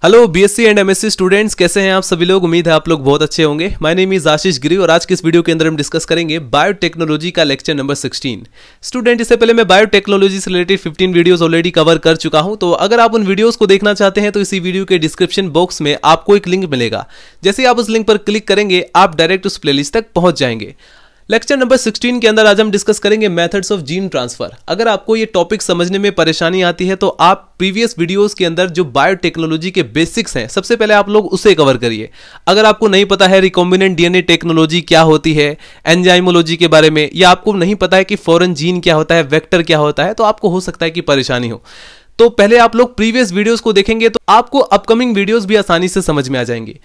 Hello BSc and MSc students, कैसे हैं आप सभी लोग। उम्मीद है आप लोग बहुत अच्छे होंगे। माय नेम इज आशीष गिरी और आज के इस वीडियो के अंदर हम डिस्कस करेंगे बायोटेक्नोलॉजी का लेक्चर नंबर 16। स्टूडेंट, इससे पहले मैं बायोटेक्नोलॉजी से रिलेटेड 15 वीडियोस ऑलरेडी कवर कर चुका हूं, तो अगर आप उन वीडियोस को देखना चाहते हैं तो इसी वीडियो के डिस्क्रिप्शन बॉक्स में आपको एक लिंक मिलेगा। जैसे ही आप उस लिंक पर क्लिक करेंगे आप डायरेक्ट उस प्लेलिस्ट तक पहुंच जाएंगे। लेक्चर नंबर 16 के अंदर आज हम डिस्कस करेंगे मेथड्स ऑफ जीन ट्रांसफर। अगर आपको ये टॉपिक समझने में परेशानी आती है तो आप प्रीवियस वीडियोस के अंदर जो बायोटेक्नोलॉजी के बेसिक्स हैं सबसे पहले आप लोग उसे कवर करिए। अगर आपको नहीं पता है रिकॉम्बिनेंट डीएनए टेक्नोलॉजी क्या होती है, एंजाइमोलॉजी के बारे में, या आपको नहीं पता है कि फॉरेन जीन क्या होता है, वेक्टर क्या होता है, तो आपको हो सकता है कि परेशानी हो। तो पहले आप लोग प्रीवियस वीडियोस को देखेंगे तो आपको अपकमिंग वीडियोस भी आसानी से समझ में आ जाएंगे।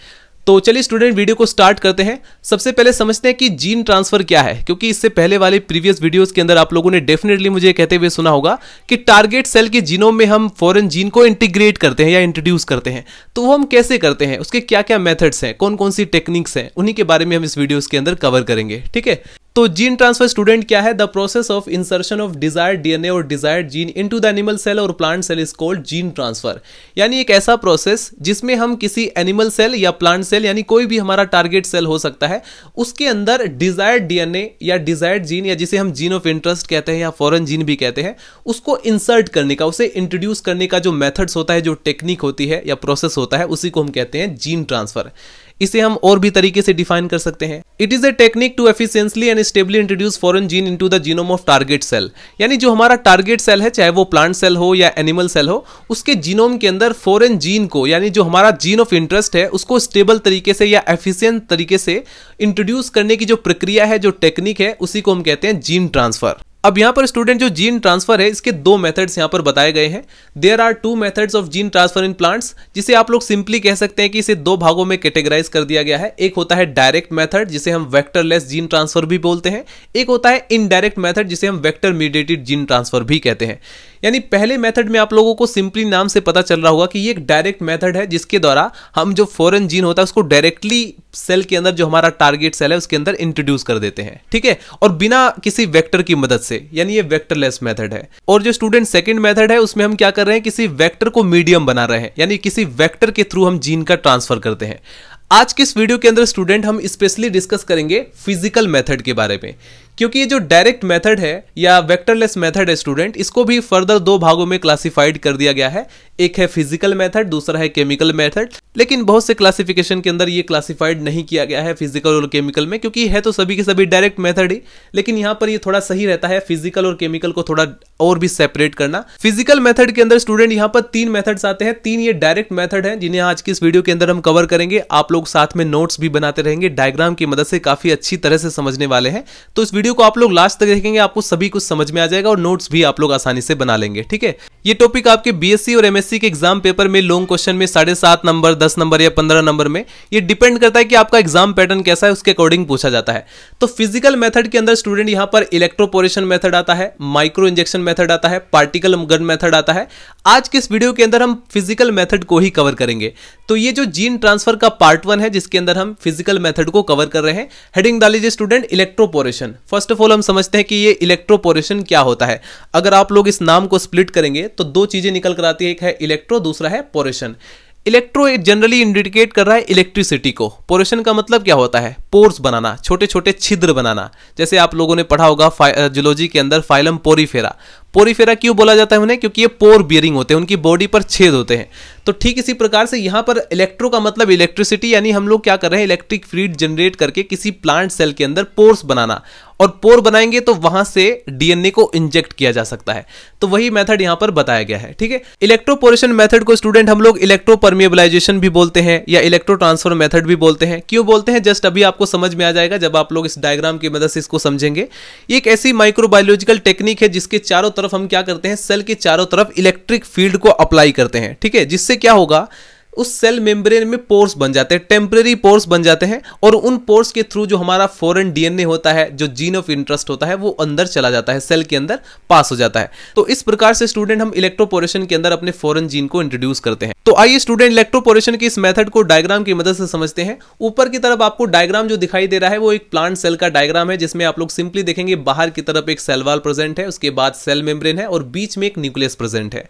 तो चलिए स्टूडेंट, वीडियो को स्टार्ट करते हैं। सबसे पहले समझते हैं कि जीन ट्रांसफर क्या है, क्योंकि इससे पहले वाले प्रीवियस वीडियोस के अंदर आप लोगों ने डेफिनेटली मुझे कहते हुए सुना होगा कि टारगेट सेल के जीनोम में हम फॉरेन जीन को इंटीग्रेट करते हैं या इंट्रोड्यूस करते हैं। तो वो हम कैसे करते हैं, उसके क्या क्या मेथड्स हैं, कौन कौन सी टेक्निक्स हैं, उन्हीं के बारे में हम इस वीडियोस के अंदर कवर करेंगे। ठीक है, तो जीन ट्रांसफर स्टूडेंट क्या है? The process of insertion of desired DNA और desired gene into the animal cell और plant cell is called gene transfer. यानी एक ऐसा प्रोसेस जिसमें हम किसी एनिमल सेल या प्लांट सेल, यानी कोई भी हमारा टारगेट सेल हो सकता है, उसके अंदर डिजायर्ड डीएनए या डिजायर्ड जीन, या जिसे हम जीन ऑफ इंटरेस्ट कहते हैं या फॉरेन जीन भी कहते हैं, उसको इंसर्ट करने का, उसे इंट्रोड्यूस करने का जो मेथड्स होता है, जो टेक्निक होती है या प्रोसेस होता है, उसी को हम कहते हैं जीन ट्रांसफर। इसे हम और भी तरीके से डिफाइन कर सकते हैं। It is a technique to efficiently and stably introduce foreign gene into the genome of target cell. यानी जो हमारा टारगेट सेल है, चाहे वो प्लांट सेल हो या एनिमल सेल हो, उसके जीनोम के अंदर फॉरेन जीन को, यानी जो हमारा जीन ऑफ इंटरेस्ट है, उसको स्टेबल तरीके से या एफिशिएंट तरीके से इंट्रोड्यूस करने की जो प्रक्रिया है, जो टेक्निक है, उसी को हम कहते हैं जीन ट्रांसफर। अब यहां पर स्टूडेंट जो जीन ट्रांसफर है, इसके दो मेथड्स यहां पर बताए गए हैं। There are two methods of gene transfer in plants, जिसे आप लोग सिंपली कह सकते हैं कि इसे दो भागों में कैटेगराइज कर दिया गया है। एक होता है डायरेक्ट मेथड, जिसे हम वेक्टरलेस जीन ट्रांसफर भी बोलते हैं। एक होता है इनडायरेक्ट मेथड, जिसे हम वेक्टर मीडिएटेड जीन ट्रांसफर भी कहते हैं। यानी पहले मेथड में आप लोगों को सिंपली नाम से पता चल रहा होगा कि ये एक डायरेक्ट मेथड है, जिसके द्वारा हम जो फॉरेन जीन होता है उसको डायरेक्टली सेल के अंदर, जो हमारा टारगेट सेल है, उसके अंदर इंट्रोड्यूस कर देते हैं। ठीक है, और बिना किसी वेक्टर की मदद से, यानी ये वेक्टरलेस मेथड है। और जो स्टूडेंट सेकंड मेथड है, उसमें हम क्या कर रहे हैं, किसी वेक्टर को मीडियम बना रहे हैं, यानी किसी वेक्टर के थ्रू हम जीन का ट्रांसफर करते हैं। आज के इस वीडियो के अंदर स्टूडेंट हम स्पेशली डिस्कस करेंगे फिजिकल मेथड के बारे में, क्योंकि ये जो डायरेक्ट मेथड है या वेक्टरलेस मेथड है स्टूडेंट, इसको भी फर्दर दो भागों में क्लासिफाइड कर दिया गया है। एक है फिजिकल मेथड, दूसरा है केमिकल मेथड। लेकिन बहुत से क्लासिफिकेशन के अंदर ये क्लासिफाइड नहीं किया गया है फिजिकल और केमिकल में, क्योंकि है तो सभी के सभी डायरेक्ट मेथड ही, लेकिन यहां पर ये थोड़ा सही रहता है फिजिकल और केमिकल को थोड़ा और भी सेपरेट करना। फिजिकल मेथड के अंदर स्टूडेंट यहां पर तीन मेथड्स आते हैं। तीन ये डायरेक्ट मेथड है, जिन्हें आज की इस वीडियो के अंदर हम कवर करेंगे। आप लोग साथ में नोट्स भी बनाते रहेंगे, डायग्राम की मदद से काफी अच्छी तरह से समझने वाले हैं। तो इस वीडियो को आप लोग लास्ट तक देखेंगे, आपको सभी कुछ समझ में आ जाएगा और नोट्स भी आप लोग आसानी से बना लेंगे। ठीक है, ये टॉपिक आपके बीएससी और एमएससी के एग्जाम पेपर में लॉन्ग क्वेश्चन में 7.5 नंबर, 10 नंबर या 15 नंबर में, ये डिपेंड करता है कि आपका एग्जाम पैटर्न कैसा है, उसके अकॉर्डिंग पूछा जाता है। तो फिजिकल मेथड के अंदर स्टूडेंट यहां पर इलेक्ट्रोपोरेशन मेथड आता है, माइक्रो इंजेक्शन मेथड आता है, पार्टिकल गन मेथड आता है। आज के इस वीडियो के अंदर हम फिजिकल मेथड को ही कवर करेंगे। तो ये जो जीन ट्रांसफर का पार्ट 1 है, जिसके अंदर हम फिजिकल मेथड को कवर कर रहे हैं। हेडिंग डाल लीजिए student, electroporation. First of all हम समझते हैं कि ये इलेक्ट्रोपोरेशन क्या होता है। अगर आप लोग इस नाम को स्प्लिट करेंगे तो दो चीजें निकल कर आती है, एक है इलेक्ट्रो, दूसरा है पोरेशन। इलेक्ट्रो जनरली इंडिकेट कर रहा है इलेक्ट्रिसिटी को। पोरेशन का मतलब क्या होता है? पोर्स बनाना, छोटे छोटे छिद्र बनाना। जैसे आप लोगों ने पढ़ा होगा जूलॉजी के अंदर फाइलम पोरीफेरा। पोरीफेरा क्यों बोला जाता है उन्हें? क्योंकि ये पोर बियरिंग होते हैं, उनकी बॉडी पर छेद होते हैं। तो ठीक इसी प्रकार से यहां पर इलेक्ट्रो का मतलब इलेक्ट्रिसिटी, यानी हम लोग क्या कर रहे हैं, इलेक्ट्रिक फील्ड जनरेट करके किसी प्लांट सेल के अंदर पोर्स बनाना। और पोर बनाएंगे तो वहां से डीएनए को इंजेक्ट किया जा सकता है। तो वही मेथड यहां पर बताया गया है। ठीक है, इलेक्ट्रोपोरेशन मेथड को स्टूडेंट हम लोग इलेक्ट्रोपरमिएबलाइजेशन भी बोलते हैं या इलेक्ट्रो ट्रांसफर मेथड भी बोलते हैं। क्यों बोलते हैं, जस्ट अभी आपको समझ में आ जाएगा जब आप लोग इस डायग्राम की मदद से इसको समझेंगे। ये एक ऐसी माइक्रोबायोलॉजिकल टेक्निक है जिसके चारों तरफ हम क्या करते हैं, सेल के चारों तरफ इलेक्ट्रिक फील्ड को अप्लाई करते हैं। ठीक है, जिससे क्या होगा, उस सेल मेम्ब्रेन में पोर्स बन जाते हैं, टेम्परेरी पोर्स बन जाते हैं, और उन पोर्स के थ्रू जो हमारा फॉरेन डीएनए होता है, जो जीन ऑफ इंटरेस्ट होता है, वो अंदर चला जाता है, सेल के अंदर पास हो जाता है। तो इस प्रकार से स्टूडेंट हम इलेक्ट्रोपोरेशन के अंदर अपने फॉरेन जीन को इंट्रोड्यूस करते हैं। तो आइए स्टूडेंट इलेक्ट्रोपोरेशन की इस मेथड को डायग्राम की मदद से समझते हैं। ऊपर की तरफ आपको डायग्राम जो दिखाई दे रहा है वो एक प्लांट सेल का डायग्राम है, जिसमें आप लोग सिंपली देखेंगे बाहर की तरफ एक सेल वॉल प्रेजेंट है, उसके बाद सेल मेम्ब्रेन है और बीच में एक न्यूक्लियस प्रेजेंट है।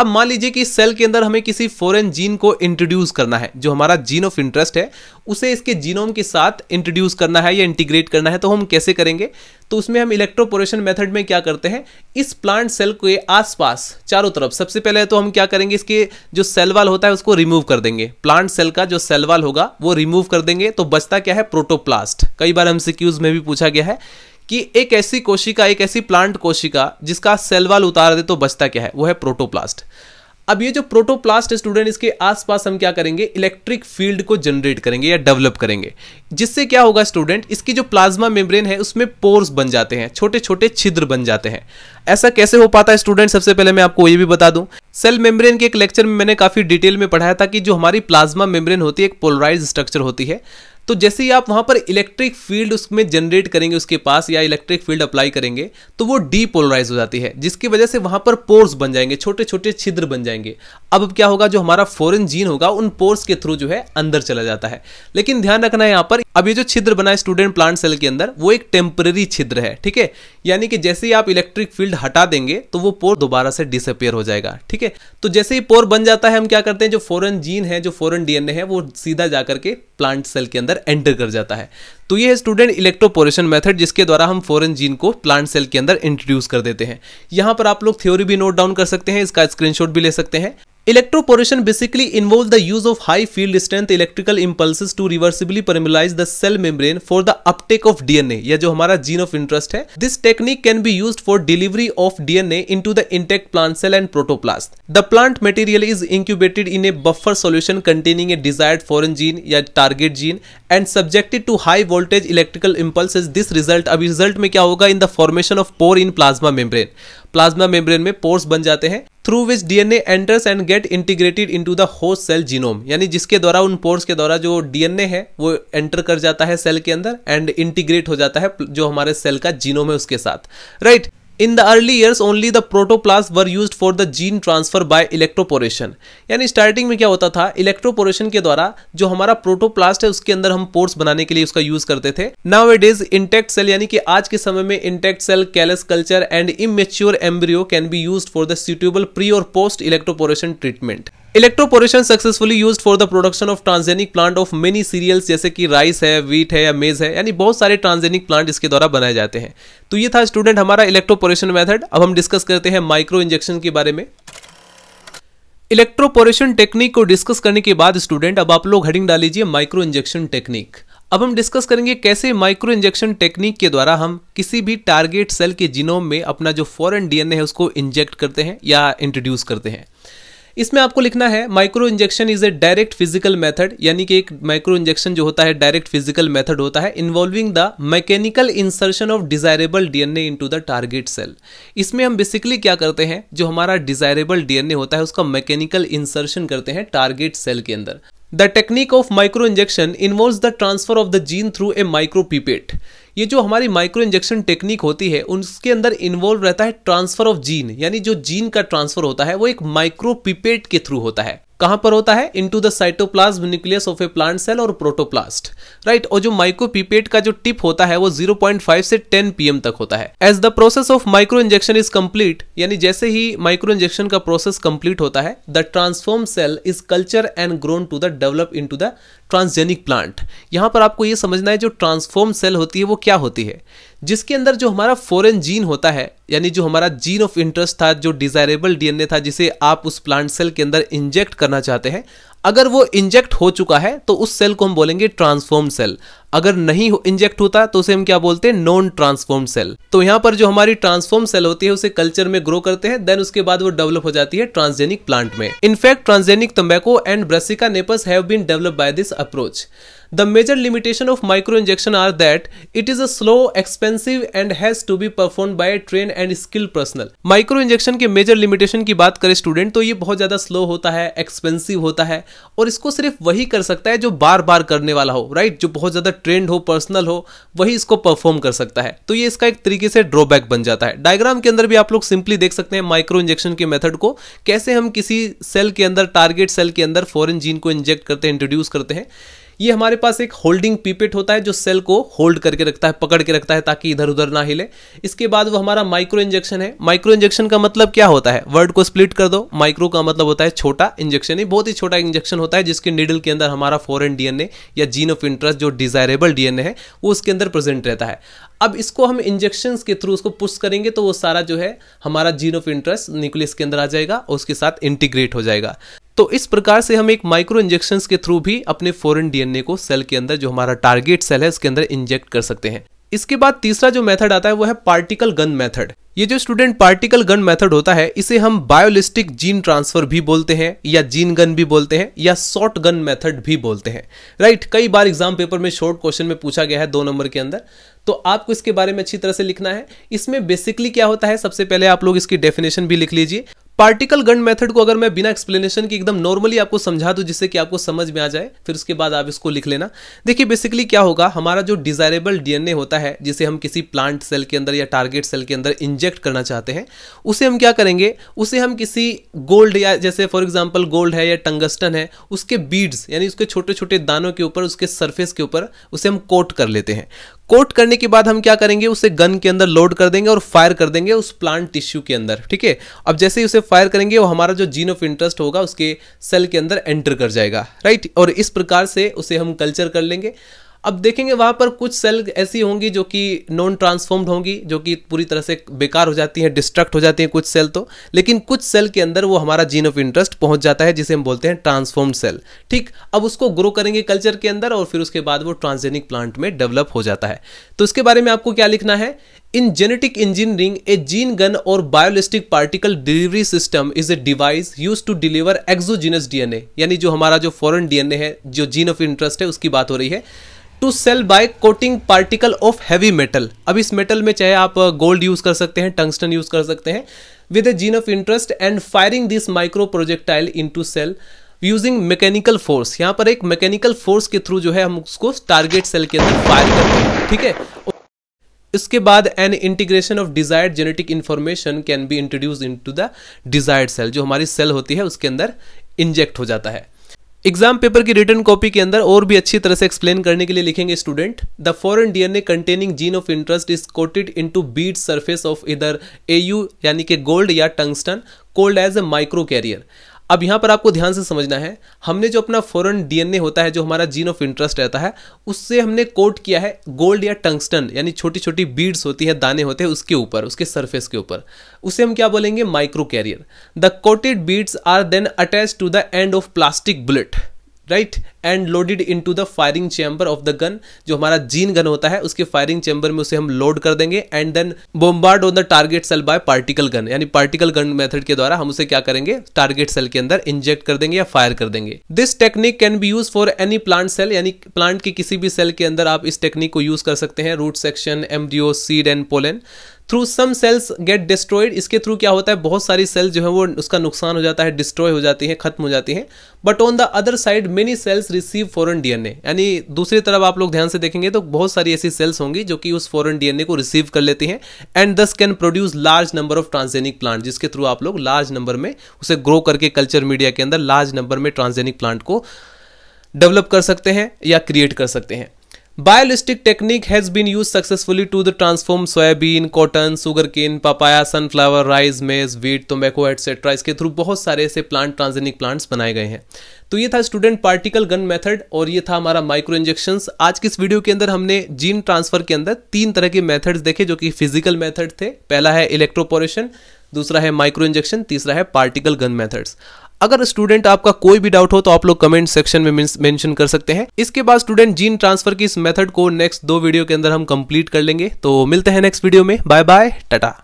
अब मान लीजिए कि सेल के अंदर हमें किसी फॉरेन जीन को इंट्रोड्यूस करना है, जो हमारा जीन ऑफ इंटरेस्ट है उसे इसके जीनोम के साथ इंट्रोड्यूस करना है या इंटीग्रेट करना है। तो हम कैसे करेंगे? तो उसमें हम इलेक्ट्रोपोरेशन मेथड में क्या करते हैं, इस प्लांट सेल के आसपास चारों तरफ सबसे पहले तो हम क्या करेंगे, इसके जो सेल वॉल होता है उसको रिमूव कर देंगे। प्लांट सेल का जो सेल वॉल होगा वो रिमूव कर देंगे, तो बचता क्या है, प्रोटोप्लास्ट। कई बार एमसीक्यूज में भी पूछा गया है कि एक ऐसी कोशिका, एक ऐसी प्लांट कोशिका जिसका सेल वॉल उतार दे तो बचता क्या है, वो है प्रोटोप्लास्ट। अब ये जो प्रोटोप्लास्ट स्टूडेंट, इसके आसपास हम क्या करेंगे, इलेक्ट्रिक फील्ड को जनरेट करेंगे या डेवलप करेंगे, जिससे क्या होगा स्टूडेंट, इसकी जो प्लाज्मा मेम्ब्रेन है उसमें पोर्स बन जाते हैं, छोटे छोटे छिद्र बन जाते हैं। ऐसा कैसे हो पाता है स्टूडेंट? सबसे पहले मैं आपको ये भी बता दूं, सेल मेम्ब्रेन के एक लेक्चर में मैंने काफी डिटेल में पढ़ाया था कि जो हमारी प्लाज्मा मेम्ब्रेन होती है एक पोलराइज्ड स्ट्रक्चर होती है। तो जैसे ही आप वहां पर इलेक्ट्रिक फील्ड उसमें जनरेट करेंगे उसके पास, या इलेक्ट्रिक फील्ड अप्लाई करेंगे, तो वो डीपोलराइज हो जाती है, जिसकी वजह से वहां पर पोर्स बन जाएंगे, छोटे छोटे छिद्र बन जाएंगे। अब क्या होगा, जो हमारा फॉरेन जीन होगा उन पोर्स के थ्रू जो है अंदर चला जाता है। लेकिन ध्यान रखना है यहां पर, अब ये जो छिद्र बना है स्टूडेंट प्लांट सेल के अंदर, वो एक टेम्पररी छिद्र है, ठीक है। यानी कि जैसे ही आप इलेक्ट्रिक फील्ड हटा देंगे तो वो पोर दोबारा से डिसअपियर हो जाएगा, ठीक है। तो जैसे ही पोर बन जाता है, हम क्या करते हैं, जो फॉरेन जीन है, जो फॉरेन डीएनए है, वो सीधा जाकर के प्लांट सेल के अंदर एंटर कर जाता है। तो ये है स्टूडेंट इलेक्ट्रोपोरेशन मेथड, जिसके द्वारा हम फॉरेन जीन को प्लांट सेल के अंदर इंट्रोड्यूस कर देते हैं। यहां पर आप लोग थ्योरी भी नोट डाउन कर सकते हैं, इसका स्क्रीनशॉट भी ले सकते हैं। Electroporation basically involves the use of high field strength electrical impulses to reversibly permeabilize the cell membrane for the uptake of DNA, या जो हमारा gene of interest है। This technique can be used for delivery of DNA into the intact plant cell and protoplast. The plant material is incubated in a buffer solution containing a desired foreign gene या target gene and subjected to high voltage electrical impulses. This result, अब result में क्या होगा, in the formation of pore in plasma membrane. Plasma membrane में pores बन जाते हैं, through which DNA enters and get integrated into the host cell genome, यानी जिसके द्वारा, उन पोर्स के द्वारा जो डीएनए है वो एंटर कर जाता है सेल के अंदर एंड इंटीग्रेट हो जाता है जो हमारे सेल का जीनोम है उसके साथ, right. In the early years only the protoplasts were used for the gene transfer by electroporation. यानी स्टार्टिंग में क्या होता था, इलेक्ट्रोपोरेशन के द्वारा जो हमारा प्रोटोप्लास्ट है उसके अंदर हम पोर्स बनाने के लिए उसका यूज करते थे। Nowadays इंटेक्ट सेल, यानी कि आज के समय में intact cell, callus culture and immature embryo can be used for the suitable pre और post electroporation treatment. Electroporation successfully used for the production of transgenic plant of many cereals, जैसे कि rice है, व्हीट है या मेज है, यानी बहुत सारे ट्रांसजेनिक प्लांट इसके द्वारा बनाए जाते हैं। तो ये था स्टूडेंट हमारा इलेक्ट्रोपोरेशन मेथड। अब हम डिस्कस करते हैं माइक्रो इंजेक्शन के बारे में। इलेक्ट्रोपोरेशन टेक्निक को डिस्कस करने के बाद स्टूडेंट अब आप लोग हेडिंग डाल लीजिए माइक्रो इंजेक्शन टेक्निक। अब हम डिस्कस करेंगे कैसे माइक्रो इंजेक्शन टेक्निक के द्वारा हम किसी भी टारगेट सेल के जीनोम में अपना जो फॉरेन डीएनए है उसको इंजेक्ट करते हैं या इंट्रोड्यूस करते हैं। इसमें आपको लिखना है micro injection is a direct physical method, यानी कि एक माइक्रो इंजेक्शन जो होता है डायरेक्ट फिजिकल मेथड होता है involving the mechanical insertion of desirable DNA into the target cell. इसमें हम बेसिकली क्या करते हैं, जो हमारा डिजायरेबल डीएनए होता है उसका मैकेनिकल इंसर्शन करते हैं टारगेट सेल के अंदर। The technique of micro injection involves the transfer of the gene through a micropipette. ये जो हमारी माइक्रो इंजेक्शन टेक्निक होती है उसके अंदर इन्वॉल्व रहता है ट्रांसफर ऑफ जीन, यानी जो जीन का ट्रांसफर होता है वो एक माइक्रोपिपेट के थ्रू होता है। कहां पर होता है, into the cytoplasm nucleus of a plant cell और प्रोटोप्लास्ट, राइट। और जो माइक्रोपिपेट का जो टिप होता है वो 0.5 से 10 pm तक होता है। As the process of micro injection is complete, यानी जैसे ही माइक्रो इंजेक्शन का प्रोसेस कंप्लीट होता है, the transform cell is culture and grown to the develop into the transgenic plant. यहां पर आपको यह समझना है जो ट्रांसफॉर्म सेल होती है वो क्या होती है, जिसके अंदर जो हमारा फॉरेन जीन होता है, यानी जो हमारा जीन ऑफ इंटरेस्ट था, जो डिजायरेबल डीएनए था जिसे आप उस प्लांट सेल के अंदर इंजेक्ट करना चाहते हैं, अगर वो इंजेक्ट हो चुका है तो उस सेल को हम बोलेंगे ट्रांसफॉर्म सेल। अगर नहीं इंजेक्ट होता तो उसे हम क्या बोलते हैं, नॉन ट्रांसफॉर्म सेल। तो यहां पर जो हमारी ट्रांसफॉर्म सेल होती है उसे कल्चर में ग्रो करते हैं, देन उसके बाद वो डेवलप हो जाती है ट्रांसजेनिक प्लांट में। In fact transgenic tobacco and brassica napus have been developed by this approach. The major limitation of microinjection are that it is a slow, expensive and has to be performed by a trained and skilled personnel. Micro injection के major limitation की बात करें student तो ये बहुत ज्यादा slow होता है, एक्सपेंसिव होता है और इसको सिर्फ वही कर सकता है जो बार बार करने वाला हो, राइट, जो बहुत ज्यादा ट्रेंड हो, पर्सनल हो, वही इसको परफॉर्म कर सकता है। तो ये इसका एक तरीके से ड्रॉबैक बन जाता है। डायग्राम के अंदर भी आप लोग सिंपली देख सकते हैं माइक्रो इंजेक्शन के मेथड को, कैसे हम किसी सेल के अंदर, टारगेट सेल के अंदर फॉरेन जीन को इंजेक्ट करते हैं, इंट्रोड्यूस करते हैं। ये हमारे पास एक होल्डिंग पीपेट होता है जो सेल को होल्ड करके रखता है, पकड़ के रखता है ताकि इधर उधर ना हिले। इसके बाद वो हमारा माइक्रो इंजेक्शन है। माइक्रो इंजेक्शन का मतलब क्या होता है, वर्ड को स्प्लिट कर दो। माइक्रो का मतलब होता है छोटा, इंजेक्शन ही बहुत ही छोटा इंजेक्शन होता है जिसके नीडल के अंदर हमारा फॉरेन डीएनए या जीन ऑफ इंटरेस्ट जो डिजायरेबल डीएनए है वो उसके अंदर प्रेजेंट रहता है। अब इसको हम इंजेक्शंस के थ्रू उसको पुश करेंगे तो वो सारा जो है हमारा जीन ऑफ इंटरेस्ट न्यूक्लियस के अंदर आ जाएगा और उसके साथ इंटीग्रेट हो जाएगा। तो इस प्रकार से हम एक माइक्रो इंजेक्शंस के थ्रू भी अपने फॉरेन डीएनए को सेल के अंदर जो हमारा टारगेट सेल है उसके अंदर इंजेक्ट कर सकते हैं। इसके बाद तीसरा जो मेथड आता है वो है पार्टिकल गन मेथड। ये जो स्टूडेंट पार्टिकल गन मेथड होता है इसे हम बायोलिस्टिक जीन ट्रांसफर भी बोलते हैं या जीन गन भी बोलते हैं या शॉर्ट गन मेथड भी बोलते हैं, राइट। कई बार एग्जाम पेपर में शॉर्ट क्वेश्चन में पूछा गया है 2 नंबर के अंदर, तो आपको इसके बारे में अच्छी तरह से लिखना है। इसमें बेसिकली क्या होता है, सबसे पहले आप लोग इसकी डेफिनेशन भी लिख लीजिए। पार्टिकल गन मेथड को अगर मैं बिना एक्सप्लेनेशन के एकदम नॉर्मली आपको समझा दूं जिससे कि आपको समझ में आ जाए, फिर उसके बाद आप इसको लिख लेना। देखिए बेसिकली क्या होगा, हमारा जो डिजायरेबल डीएनए होता है जिसे हम किसी प्लांट सेल के अंदर या टारगेट सेल के अंदर इंजेक्ट करना चाहते हैं, उसे हम क्या करेंगे, उसे हम किसी गोल्ड या जैसे फॉर एग्जांपल गोल्ड है या टंगस्टन है उसके बीड्स यानी उसके छोटे छोटे दानों के ऊपर, उसके सरफेस के ऊपर उसे हम कोट कर लेते हैं। कोट करने के बाद हम क्या करेंगे, उसे गन के अंदर लोड कर देंगे और फायर कर देंगे उस प्लांट टिश्यू के अंदर, ठीक है। अब जैसे ही उसे फायर करेंगे वो हमारा जो जीन ऑफ इंटरेस्ट होगा उसके सेल के अंदर एंटर कर जाएगा, राइट। और इस प्रकार से उसे हम कल्चर कर लेंगे। अब देखेंगे वहां पर कुछ सेल ऐसी होंगी जो कि नॉन ट्रांसफॉर्म्ड होंगी, जो कि पूरी तरह से बेकार हो जाती हैं, डिस्ट्रक्ट हो जाती हैं कुछ सेल तो, लेकिन कुछ सेल के अंदर वो हमारा जीन ऑफ इंटरेस्ट पहुंच जाता है जिसे हम बोलते हैं ट्रांसफॉर्म्ड सेल, ठीक। अब उसको ग्रो करेंगे कल्चर के अंदर और फिर उसके बाद वो ट्रांसजेनिक प्लांट में डेवलप हो जाता है। तो इसके बारे में आपको क्या लिखना है, in genetic engineering a gene gun और biolistic particle delivery system is a device used to deliver exogenous DNA, यानी जो हमारा जो फॉरेन डीएनए है जो जीन ऑफ इंटरेस्ट है उसकी बात हो रही है, to cell by coating particle of heavy metal. अब इस मेटल में चाहे आप गोल्ड यूज कर सकते हैं, टंगस्टन यूज कर सकते हैं, with a gene of interest and firing this micro projectile into cell using mechanical force. यहां पर एक मैकेनिकल फोर्स के थ्रू जो है हम उसको टारगेट सेल के अंदर फायर करते हैं, ठीक है। इसके बाद an integration of desired genetic information can be introduce into the desired cell, जो हमारी सेल होती है उसके अंदर इंजेक्ट हो जाता है। एग्जाम पेपर की रिटन कॉपी के अंदर और भी अच्छी तरह से एक्सप्लेन करने के लिए लिखेंगे student, the foreign DNA containing gene of interest is coated into bead surface of इधर एयू यानी कि गोल्ड या tungsten called as a micro carrier. अब यहां पर आपको ध्यान से समझना है, हमने जो अपना फॉरेन डीएनए होता है जो हमारा जीन ऑफ इंटरेस्ट रहता है उससे हमने कोट किया है गोल्ड या टंगस्टन यानी छोटी छोटी बीड्स होती है, दाने होते हैं उसके ऊपर, उसके सरफेस के ऊपर, उसे हम क्या बोलेंगे, micro carrier. The coated beads are then attached to the end of plastic bullet, right, and loaded into the firing chamber of the gun. जो हमारा जीन गन होता है उसके फायरिंग चैम्बर में उसे हम लोड कर देंगे and then bombard on the target cell by particle gun, यानी पार्टिकल गन मेथड के द्वारा हम उसे क्या करेंगे, टारगेट सेल के अंदर इंजेक्ट कर देंगे या फायर कर देंगे। This technique can be use for any plant cell, यानी प्लांट की किसी भी सेल के अंदर आप इस टेक्निक को यूज कर सकते हैं, root section, embryo, seed and pollen. Through some cells get destroyed, इसके थ्रू क्या होता है, बहुत सारी सेल जो है वो उसका नुकसान हो जाता है, डिस्ट्रॉय हो जाती हैं, खत्म हो जाती हैं। But on the other side many cells receive foreign DNA, यानी दूसरी तरफ आप लोग ध्यान से देखेंगे तो बहुत सारी ऐसी सेल्स होंगी जो कि उस फॉरेन डीएनए को रिसीव कर लेती हैं एंड दस can produce large number of transgenic plant, जिसके थ्रू आप लोग लार्ज नंबर में उसे ग्रो करके कल्चर मीडिया के अंदर लार्ज नंबर में ट्रांसजेनिक प्लांट को डेवलप कर सकते हैं या क्रिएट कर सकते हैं। Biolistic technique has been used successfully to the transform soybean, cotton, sugarcane, papaya, sunflower, rice, maize, wheat, tobacco, etc. इसके थ्रू बहुत सारे ऐसे प्लांट ट्रांसजेनिक प्लांट्स बनाए गए हैं। तो ये था स्टूडेंट पार्टिकल गन मेथड और ये था हमारा माइक्रो इंजेक्शंस। आज की इस वीडियो के अंदर हमने जीन ट्रांसफर के अंदर 3 तरह के मेथड्स देखे जो कि फिजिकल मेथड थे। पहला है इलेक्ट्रोपोरेशन, दूसरा है माइक्रो इंजेक्शन, तीसरा है पार्टिकल गन मेथड्स। अगर स्टूडेंट आपका कोई भी डाउट हो तो आप लोग कमेंट सेक्शन में मेंशन कर सकते हैं। इसके बाद स्टूडेंट जीन ट्रांसफर की इस मेथड को नेक्स्ट 2 वीडियो के अंदर हम कंप्लीट कर लेंगे। तो मिलते हैं नेक्स्ट वीडियो में, बाय बाय, टाटा।